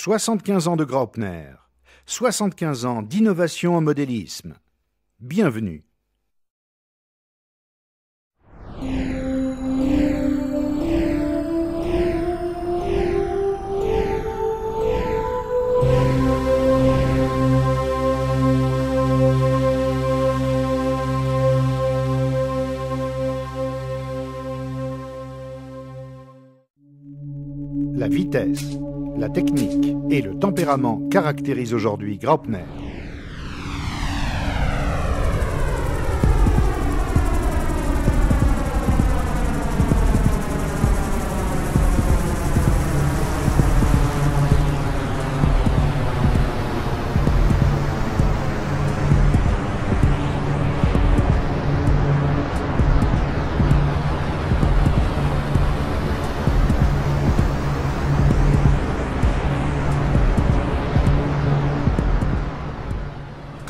75 ans de Graupner, 75 ans d'innovation en modélisme. Bienvenue. La vitesse, la technique et le tempérament caractérisent aujourd'hui Graupner.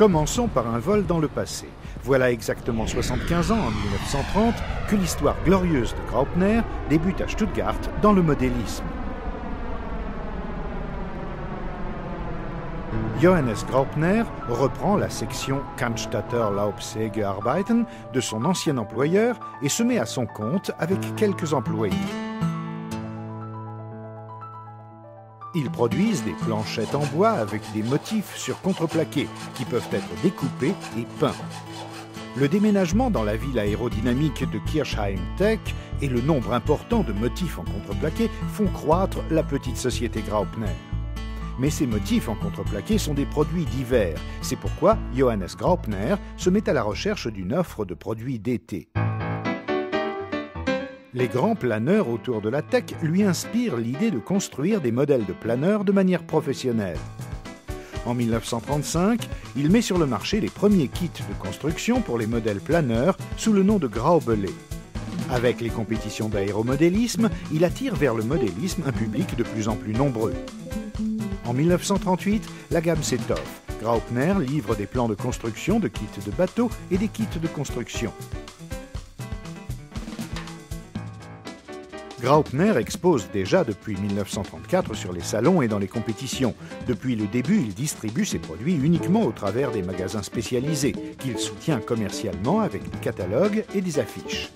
Commençons par un vol dans le passé. Voilà exactement 75 ans, en 1930, que l'histoire glorieuse de Graupner débute à Stuttgart dans le modélisme. Johannes Graupner reprend la section Cannstatter Laubsägearbeiten de son ancien employeur et se met à son compte avec quelques employés. Ils produisent des planchettes en bois avec des motifs sur contreplaqué qui peuvent être découpés et peints. Le déménagement dans la ville aérodynamique de Kirchheim-Tech et le nombre important de motifs en contreplaqué font croître la petite société Graupner. Mais ces motifs en contreplaqué sont des produits divers. C'est pourquoi Johannes Graupner se met à la recherche d'une offre de produits d'été. Les grands planeurs autour de la Tech lui inspirent l'idée de construire des modèles de planeurs de manière professionnelle. En 1935, il met sur le marché les premiers kits de construction pour les modèles planeurs sous le nom de Graubele. Avec les compétitions d'aéromodélisme, il attire vers le modélisme un public de plus en plus nombreux. En 1938, la gamme s'étoffe. Graupner livre des plans de construction de kits de bateaux et des kits de construction. Graupner expose déjà depuis 1934 sur les salons et dans les compétitions. Depuis le début, il distribue ses produits uniquement au travers des magasins spécialisés, qu'il soutient commercialement avec des catalogues et des affiches.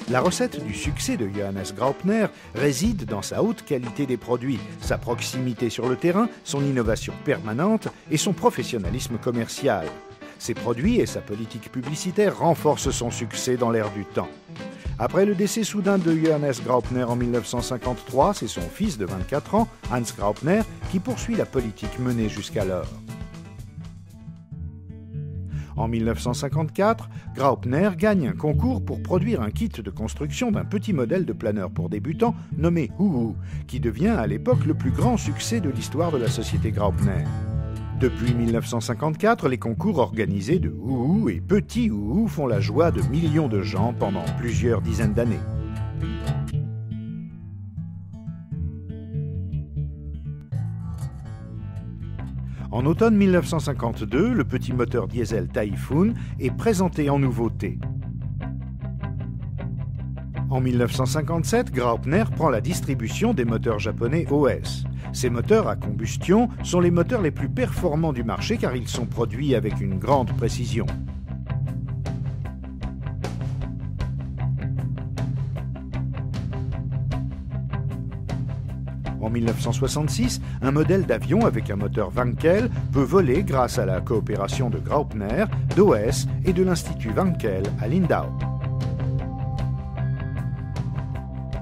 La recette du succès de Johannes Graupner réside dans sa haute qualité des produits, sa proximité sur le terrain, son innovation permanente et son professionnalisme commercial. Ses produits et sa politique publicitaire renforcent son succès dans l'air du temps. Après le décès soudain de Johannes Graupner en 1953, c'est son fils de 24 ans, Hans Graupner, qui poursuit la politique menée jusqu'alors. En 1954, Graupner gagne un concours pour produire un kit de construction d'un petit modèle de planeur pour débutants nommé Uhu, qui devient à l'époque le plus grand succès de l'histoire de la société Graupner. Depuis 1954, les concours organisés de Uhu et Petit Uhu font la joie de millions de gens pendant plusieurs dizaines d'années. En automne 1952, le petit moteur diesel Typhoon est présenté en nouveauté. En 1957, Graupner prend la distribution des moteurs japonais OS. Ces moteurs à combustion sont les moteurs les plus performants du marché car ils sont produits avec une grande précision. En 1966, un modèle d'avion avec un moteur Wankel peut voler grâce à la coopération de Graupner, d'OS et de l'Institut Wankel à Lindau.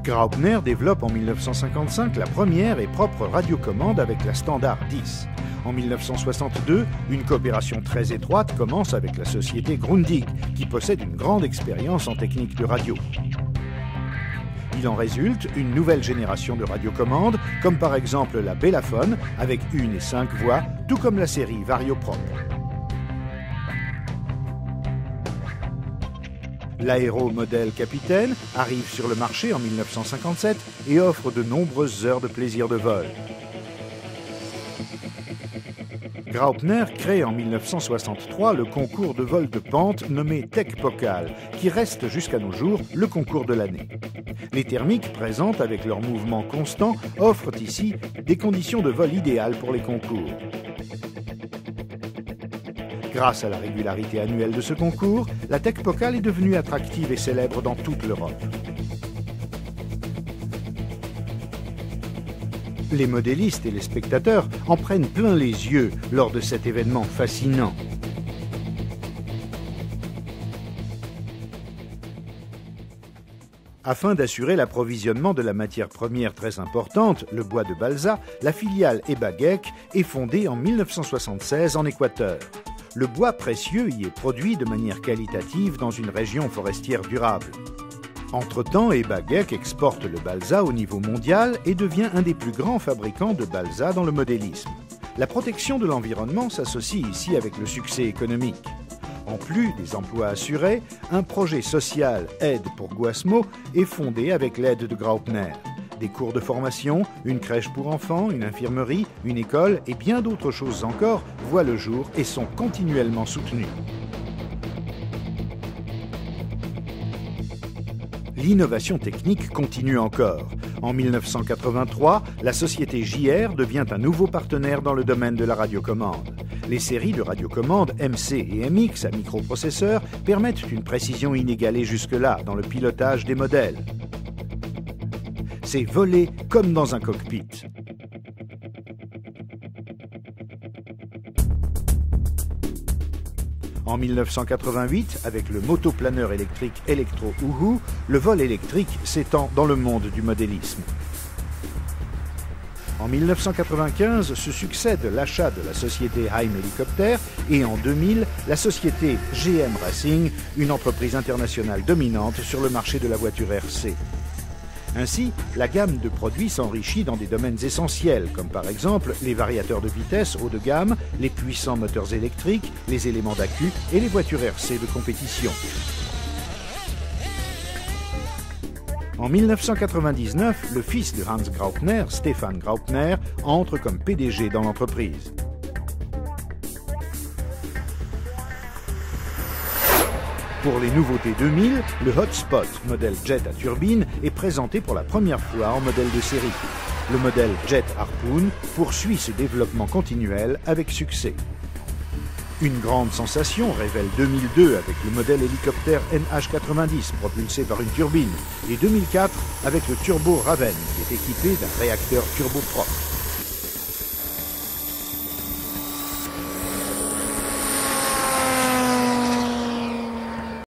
Graupner développe en 1955 la première et propre radiocommande avec la Standard 10. En 1962, une coopération très étroite commence avec la société Grundig, qui possède une grande expérience en technique de radio. Il en résulte une nouvelle génération de radiocommandes, comme par exemple la Bellafone, avec 1 et 5 voix, tout comme la série Varioprop. L'aéromodèle Capitaine arrive sur le marché en 1957 et offre de nombreuses heures de plaisir de vol. Graupner crée en 1963 le concours de vol de pente nommé Tech-Pokal, qui reste jusqu'à nos jours le concours de l'année. Les thermiques, présentes avec leur mouvement constant, offrent ici des conditions de vol idéales pour les concours. Grâce à la régularité annuelle de ce concours, la Tech-Pokal est devenue attractive et célèbre dans toute l'Europe. Les modélistes et les spectateurs en prennent plein les yeux lors de cet événement fascinant. Afin d'assurer l'approvisionnement de la matière première très importante, le bois de balsa, la filiale Ebagec est fondée en 1976 en Équateur. Le bois précieux y est produit de manière qualitative dans une région forestière durable. Entre-temps, Ebagec exporte le balsa au niveau mondial et devient un des plus grands fabricants de balsa dans le modélisme. La protection de l'environnement s'associe ici avec le succès économique. En plus des emplois assurés, un projet social Aide pour Guasmo est fondé avec l'aide de Graupner. Des cours de formation, une crèche pour enfants, une infirmerie, une école et bien d'autres choses encore voient le jour et sont continuellement soutenues. L'innovation technique continue encore. En 1983, la société JR devient un nouveau partenaire dans le domaine de la radiocommande. Les séries de radiocommandes MC et MX à microprocesseurs permettent une précision inégalée jusque-là dans le pilotage des modèles. C'est voler comme dans un cockpit. En 1988, avec le motoplaneur électrique Electro Uhu, le vol électrique s'étend dans le monde du modélisme. En 1995 se succède l'achat de la société Heim Helicopter et en 2000, la société GM Racing, une entreprise internationale dominante sur le marché de la voiture RC. Ainsi, la gamme de produits s'enrichit dans des domaines essentiels, comme par exemple les variateurs de vitesse haut de gamme, les puissants moteurs électriques, les éléments d'accu et les voitures RC de compétition. En 1999, le fils de Hans Graupner, Stefan Graupner, entre comme PDG dans l'entreprise. Pour les nouveautés 2000, le Hotspot, modèle jet à turbine, est présenté pour la première fois en modèle de série. Le modèle Jet Harpoon poursuit ce développement continuel avec succès. Une grande sensation révèle 2002 avec le modèle hélicoptère NH90 propulsé par une turbine et 2004 avec le Turbo Raven qui est équipé d'un réacteur turboprop.